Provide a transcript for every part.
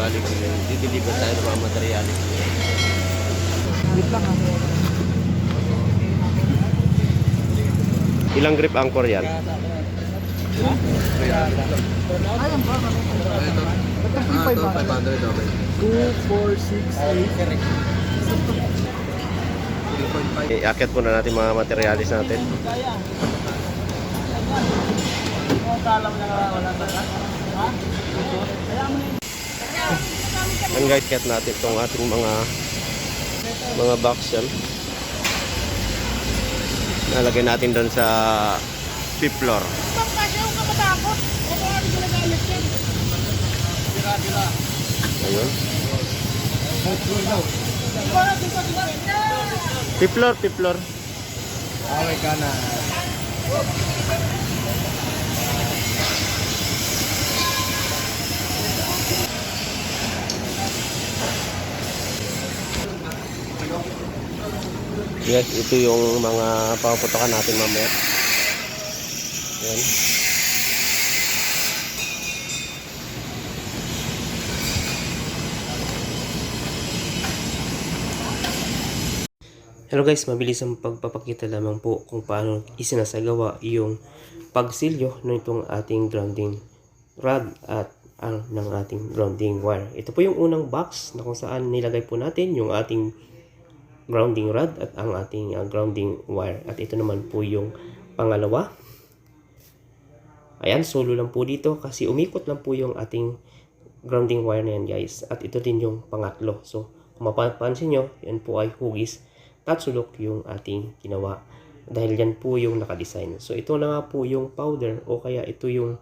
balik dideliver tayo ng mga materialis. Wait lang ha. Ilang grip anchor yan? Ayun ba? Ito 500. 2, 4, 6, 8. Iakit muna natin mga materialis natin. Yan guys, cut natin itong ating mga box yan. Nalagay natin doon sa fifth floor. Ayun. Fifth floor, fifth floor. Okay ka na. Yes, ito yung mga paputokan natin mamaya. Yan. Hello guys, mabilis ang pagpapakita lamang po kung paano isinasagawa yung pagsilyo ng itong ating grounding rod at ng ating grounding wire. Ito po yung unang box na kung saan nilagay po natin yung ating grounding rod at ang ating grounding wire. At ito naman po yung pangalawa. Ayan, solo lang po dito kasi umikot lang po yung ating grounding wire na yan guys. At ito din yung pangatlo. So, kung mapapansin nyo, yan po ay hugis tatsulok yung ating ginawa. Dahil yan po yung nakadesign. So, ito na nga po yung powder o kaya ito yung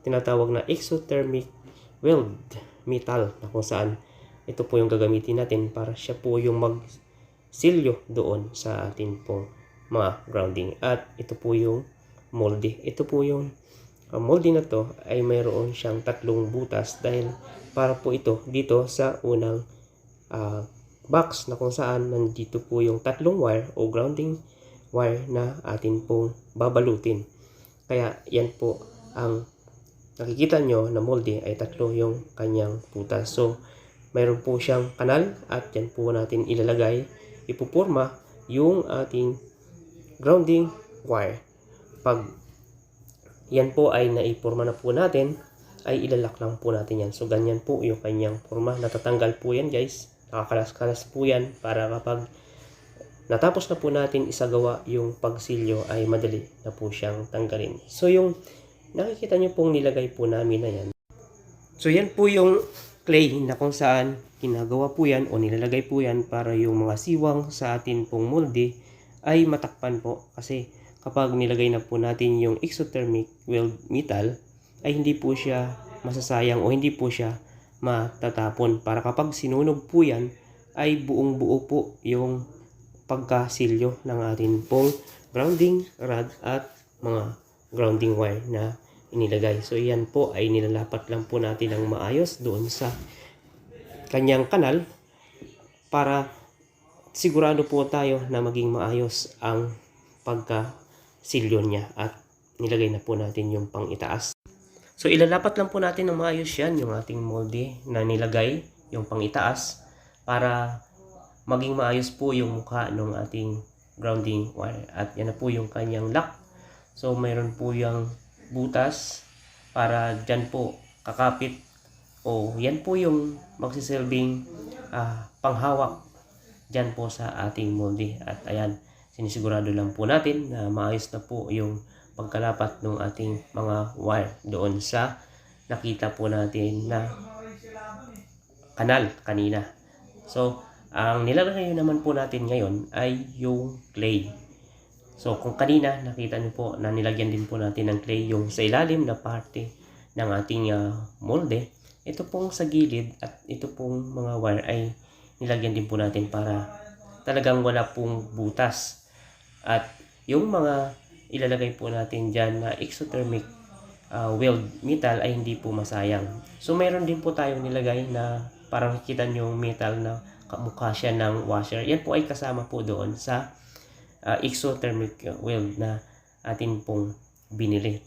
tinatawag na exothermic weld metal na kung saan ito po yung gagamitin natin para siya po yung magsilyo doon sa atin pong mga grounding. At ito po yung molde. Ito po yung molde na to ay mayroon siyang tatlong butas dahil para po ito dito sa unang box na kung saan nandito po yung tatlong wire o grounding wire na atin pong babalutin. Kaya yan po ang nakikita nyo na molde ay tatlo yung kanyang butas. So mayroon po siyang kanal at yan po natin ilalagay, ipupurma yung ating grounding wire. Pag yan po ay naipurma na po natin, ay ilalak lang po natin yan. So ganyan po yung kanyang purma. Natatanggal po yan guys. Nakakalas-kalas po yan para kapag natapos na po natin isagawa yung pagsilyo ay madali na po siyang tanggalin. So yung nakikita nyo pong nilagay po namin na yan. So yan po yung clay na kung saan ginagawa po yan o nilalagay po yan para yung mga siwang sa atin pong molde ay matakpan po. Kasi kapag nilagay na po natin yung exothermic weld metal ay hindi po siya masasayang o hindi po siya matatapon para kapag sinunog po yan ay buong buo po yung pagkasilyo ng atin pong grounding rod at mga grounding wire na inilagay. So yan po ay nilalapat lang po natin ng maayos doon sa kanyang kanal para sigurado po tayo na maging maayos ang pagkasilyo niya at nilagay na po natin yung pang itaas. So ilalapat lang po natin ng maayos yan yung ating molde na nilagay, yung pang itaas para maging maayos po yung mukha ng ating grounding wire. At yan na po yung kanyang lock. So mayroon po yung butas para dyan po kakapit o yan po yung magsisilbing panghawak dyan po sa ating molde. At ayan, sinisigurado lang po natin na maayos na po yung pagkalapat ng ating mga wire doon sa nakita po natin na kanal kanina. So, ang nilalagay naman po natin ngayon ay yung clay. So, kung kanina nakita niyo po na nilagyan din po natin ng clay yung sa ilalim na parte ng ating molde, ito pong sa gilid at ito pong mga wire ay nilagyan din po natin para talagang wala pong butas. At yung mga ilalagay po natin dyan na exothermic weld metal ay hindi po masayang. So mayroon din po tayong nilagay na parang kita nyo metal na kamukha siya ng washer. Yan po ay kasama po doon sa exothermic weld na atin pong binili.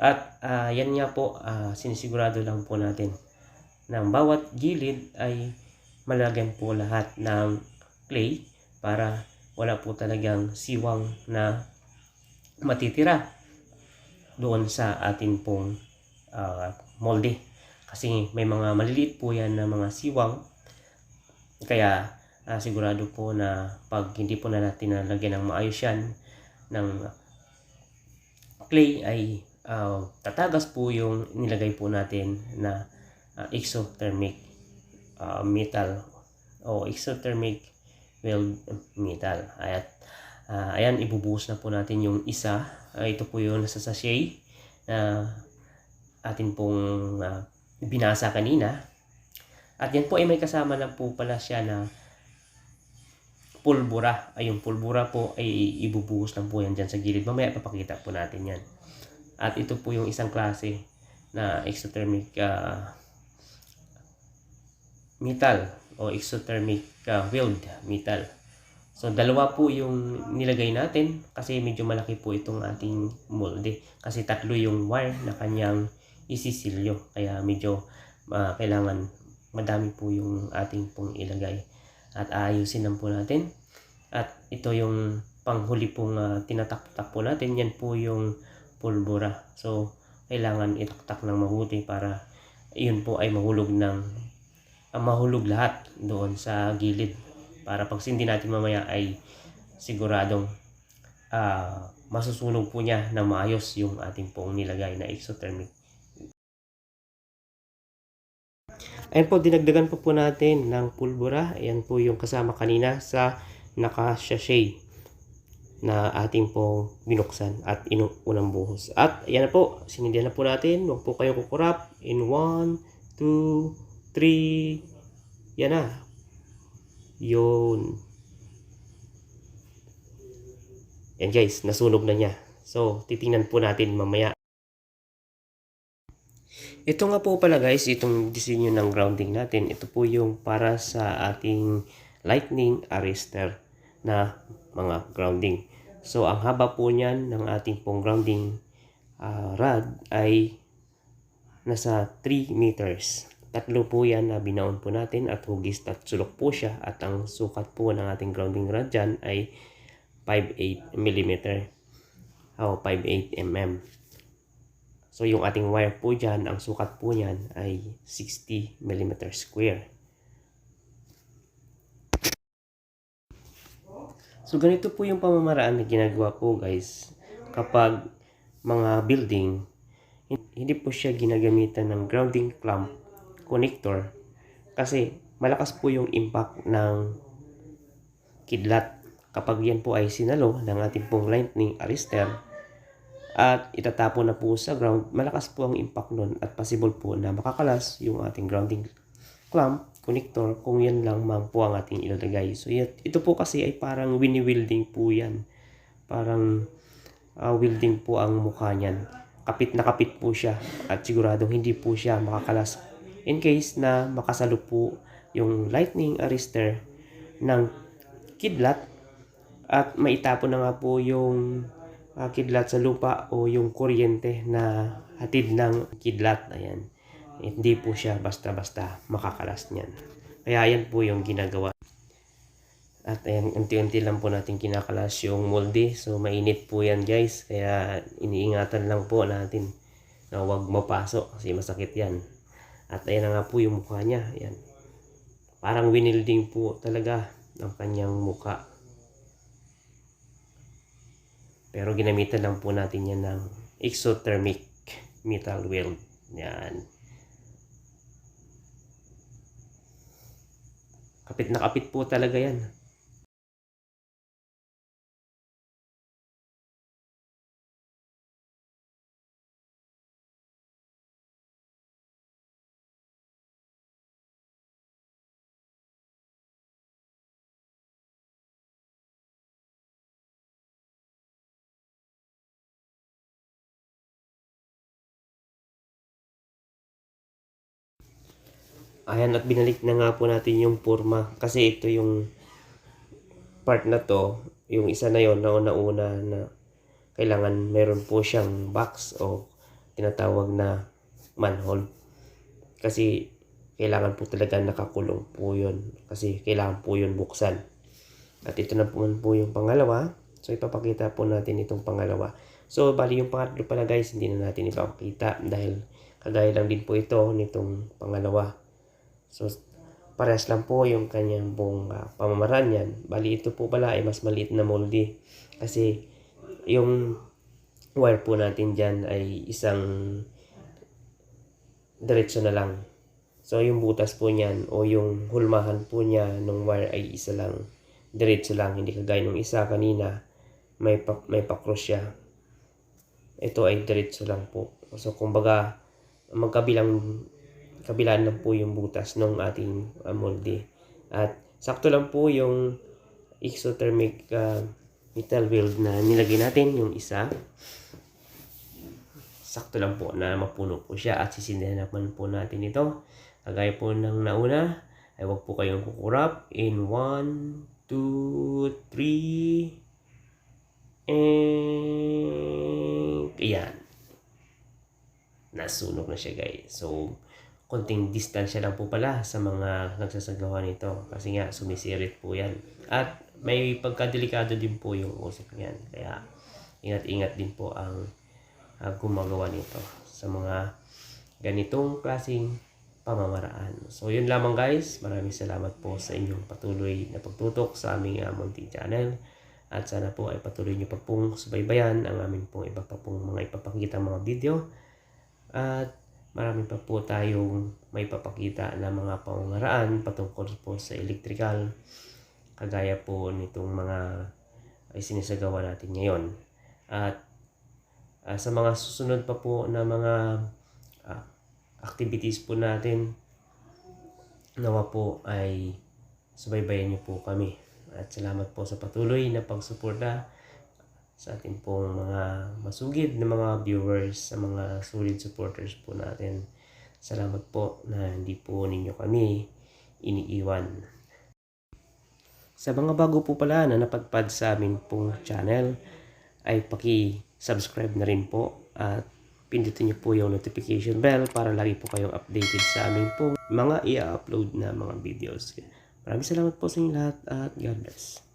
At yan nga po, sinisigurado lang po natin ng bawat gilid ay malagyan po lahat ng clay para wala po talagang siwang na matitira doon sa atin pong molde. Kasi may mga maliliit po yan na mga siwang, kaya sigurado po na pag hindi po na natin nalagyan ng maayos yan ng clay ay tatagas po yung nilagay po natin na exothermic metal o exothermic weld metal. At ayan, ibubuhos na po natin yung isa. Ito po yung nasa sachet na atin pong binasa kanina. At yan po ay may kasama na po pala siya na pulbura. Ay, yung pulbura po ay ibubuhos lang po yan dyan sa gilid. Mamaya papakita po natin yan. At ito po yung isang klase na exothermic metal o exothermic weld metal. So dalawa po yung nilagay natin kasi medyo malaki po itong ating molde. Kasi tatlo yung wire na kanyang isisilyo. Kaya medyo kailangan madami po yung ating pong ilagay. At ayusin lang po natin. At ito yung panghuli pong tinatak-tak po natin. Yan po yung pulbura. So kailangan itaktak ng mabuti para yun po ay mahulog lahat doon sa gilid. Para pag sindi natin mamaya ay siguradong masusunog po niya na maayos yung ating pong nilagay na exothermic. Ayan po, dinagdagan po natin ng pulbura. Ayan po yung kasama kanina sa naka-sachet na ating pong binuksan at unang buhos. At ayan na po, sinindihan na po natin. Huwag po kayong kukurap. In 1, 2, 3. Yan na. Yun. Yan guys, nasunog na niya. So, titingnan po natin mamaya. Ito nga po pala guys, itong disenyo ng grounding natin. Ito po yung para sa ating lightning arrestor na mga grounding. So, ang haba po niyan ng ating pong grounding rod ay nasa 3 meters. Tatlo po yan na binaon po natin at hugis at sulok po siya. At ang sukat po ng ating grounding rod dyan ay 5/8 mm o 5/8 mm. So yung ating wire po dyan, ang sukat po niyan ay 60 mm square. So ganito po yung pamamaraan na ginagawa po guys kapag mga building, hindi po siya ginagamitan ng grounding clamp connector kasi malakas po yung impact ng kidlat kapag yan po ay sinalo ng ating pong lightning arrestor at itatapon na po sa ground. Malakas po ang impact nun at possible po na makakalas yung ating grounding clamp connector kung yan lang mang po ang ating ilalagay. So ito po kasi ay parang wini-welding po yan, parang welding po ang mukha niyan. Kapit na kapit po siya at siguradong hindi po siya makakalas in case na makasalo po yung lightning arrestor ng kidlat at maitapon na nga po yung kidlat sa lupa o yung kuryente na hatid ng kidlat. Ayan. Hindi po siya basta-basta makakalas niyan. Kaya yan po yung ginagawa. At ayan, unti-unti lang po natin kinakalas yung molde. So mainit po yan guys. Kaya iniingatan lang po natin na huwag mapaso kasi masakit yan. At ayan na nga po yung mukha niya. Ayan. Parang winilding po talaga ang kanyang mukha. Pero ginamitan lang po natin yan ng exothermic metal weld. Yan. Kapit na kapit po talaga yan. Ayan, at binalik na nga po natin yung forma kasi ito yung part na to, yung isa na yon na una-una na kailangan meron po siyang box o tinatawag na manhole. Kasi kailangan po talaga nakakulong po yun. Kasi kailangan po yun buksan. At ito na po yung pangalawa. So ipapakita po natin itong pangalawa. So bali yung pangatlo pala guys, hindi na natin ipapakita dahil kagaya lang din po ito nitong pangalawa. So parehas lang po yung kanyang buong pamamaraan yan. Bali ito po pala ay mas maliit na moldy. Kasi yung wire po natin dyan ay isang diretso na lang. So yung butas po niyan o yung hulmahan po niya ng wire ay isa lang. Diretso lang, hindi kagaya nung isa kanina may pa-cross siya. Ito ay diretso lang po. So kumbaga kabilaan lang po yung butas ng ating moldy. At sakto lang po yung exothermic metal weld na nilagay natin yung isa. Sakto lang po na mapuno po siya at sisindihan naman po natin ito. Kagaya po ng nauna, ay huwag po kayong kukurap. In 1, 2, 3, and ayan. Nasunog na siya guys. So, konting distansya lang po pala sa mga nagsasagawa nito. Kasi nga, sumisirit po yan. At may pagkadelikado din po yung usok niyan. Kaya, ingat-ingat din po ang gumagawa nito sa mga ganitong klaseng pamamaraan. So yun lamang guys, maraming salamat po sa inyong patuloy na pagtutok sa aming munting channel at sana po ay patuloy nyo pa pong subaybayan ang aming pong iba pa pong mga ipapakita mga video at marami pa po tayong may papakita na mga pamamaraan patungkol po sa electrical kagaya po nitong mga ay sinisagawa natin ngayon. At sa mga susunod pa po na mga activities po natin, nawa po ay subaybayan niyo po kami. At salamat po sa patuloy na pagsuporta sa ating pong mga masugid na mga viewers, sa mga solid supporters po natin. Salamat po na hindi po ninyo kami iniiwan. Sa mga bago po pala na napadpad sa amin pong channel, ay paki-subscribe na rin po at pindutin niyo po yung notification bell para lagi po kayong updated sa aming pong mga i-upload na mga videos. Maraming salamat po sa inyo lahat at God bless.